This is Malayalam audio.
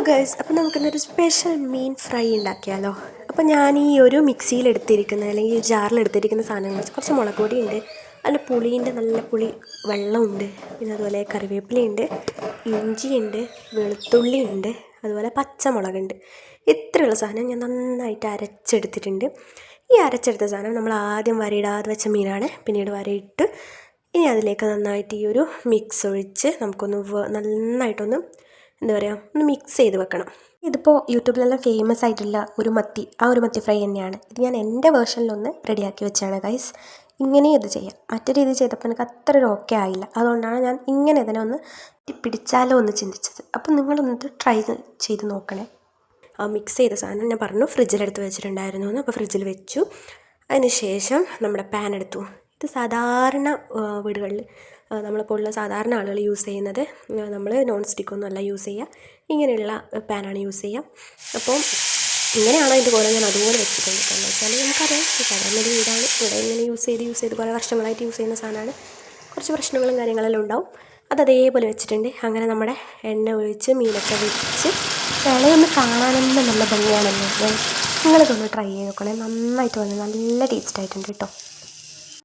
ഗൈസ്, അപ്പോൾ നമുക്കിന്നൊരു സ്പെഷ്യൽ മീൻ ഫ്രൈ ഉണ്ടാക്കിയാലോ. അപ്പോൾ ഞാൻ ഈ ഒരു മിക്സിയിലെടുത്തിരിക്കുന്ന അല്ലെങ്കിൽ ജാറിലെടുത്തിരിക്കുന്ന സാധനങ്ങൾ കുറച്ച് മുളക് പൊടിയുണ്ട്, അതിൽ പുളിയുണ്ട്, നല്ല പുളി വെള്ളമുണ്ട്, പിന്നെ അതുപോലെ കറിവേപ്പിലയുണ്ട്, ഇഞ്ചിയുണ്ട്, വെളുത്തുള്ളിയുണ്ട്, അതുപോലെ പച്ചമുളകുണ്ട്. ഇത്രയുള്ള സാധനം ഞാൻ നന്നായിട്ട് അരച്ചെടുത്തിട്ടുണ്ട്. ഈ അരച്ചെടുത്ത സാധനം നമ്മൾ ആദ്യം വരയിടാതെ വെച്ച മീനാണ്, പിന്നീട് വരയിട്ട് ഇനി അതിലേക്ക് നന്നായിട്ട് ഈ ഒരു മിക്സ് ഒഴിച്ച് നമുക്കൊന്ന് നന്നായിട്ടൊന്ന് എന്താ പറയുക, ഒന്ന് മിക്സ് ചെയ്ത് വെക്കണം. ഇതിപ്പോൾ യൂട്യൂബിലെല്ലാം ഫേമസ് ആയിട്ടുള്ള ഒരു മത്തി, ആ ഒരു മത്തി ഫ്രൈ തന്നെയാണ് ഇത്. ഞാൻ എൻ്റെ വേർഷനിലൊന്ന് റെഡിയാക്കി വെച്ചാണ് ഗൈസ്. ഇങ്ങനെയും ഇത് ചെയ്യാം. മറ്റു രീതി ചെയ്തപ്പോൾ എനിക്ക് അത്ര ഒരു ഓക്കെ ആയില്ല, അതുകൊണ്ടാണ് ഞാൻ ഇങ്ങനെ ഇതിനെ ഒന്ന് പിടിച്ചാലോ എന്ന് ചിന്തിച്ചത്. അപ്പം നിങ്ങളൊന്നിത് ട്രൈ ചെയ്ത് നോക്കണേ. ആ മിക്സ് ചെയ്ത സാധനം ഞാൻ പറഞ്ഞു ഫ്രിഡ്ജിലെടുത്ത് വെച്ചിട്ടുണ്ടായിരുന്നു എന്ന്. അപ്പോൾ ഫ്രിഡ്ജിൽ വെച്ചു. അതിന് ശേഷം നമ്മുടെ പാൻ എടുത്തു. ഇത് സാധാരണ വീടുകളിൽ നമ്മളിപ്പോൾ ഉള്ള സാധാരണ ആളുകൾ യൂസ് ചെയ്യുന്നത്, നമ്മൾ നോൺ സ്റ്റിക്കൊന്നും അല്ല യൂസ് ചെയ്യുക, ഇങ്ങനെയുള്ള പാനാണ് യൂസ് ചെയ്യുക. അപ്പോൾ ഇങ്ങനെയാണോ അതിൻ്റെ പോലെ ഞാൻ അതുപോലെ വെച്ചിട്ടുണ്ട്. കാരണം വെച്ചാൽ നമുക്കറിയാം സാധാരണ ഒരു വീടാണ്, ഇവിടെ ഇങ്ങനെ യൂസ് ചെയ്ത് കുറേ വർഷങ്ങളായിട്ട് യൂസ് ചെയ്യുന്ന സാധനമാണ്. കുറച്ച് പ്രശ്നങ്ങളും കാര്യങ്ങളെല്ലാം ഉണ്ടാവും. അതേപോലെ വെച്ചിട്ടുണ്ട്. അങ്ങനെ നമ്മുടെ എണ്ണ ഒഴിച്ച് മീനൊക്കെ വെച്ച് വിളയൊന്ന് കാണാനൊന്നും നല്ല ഭംഗിയാണല്ലോ. നിങ്ങളിതൊന്ന് ട്രൈ ചെയ്ത് നോക്കണേ. നന്നായിട്ട് വന്ന് നല്ല ടേസ്റ്റ് ആയിട്ടുണ്ട് കേട്ടോ.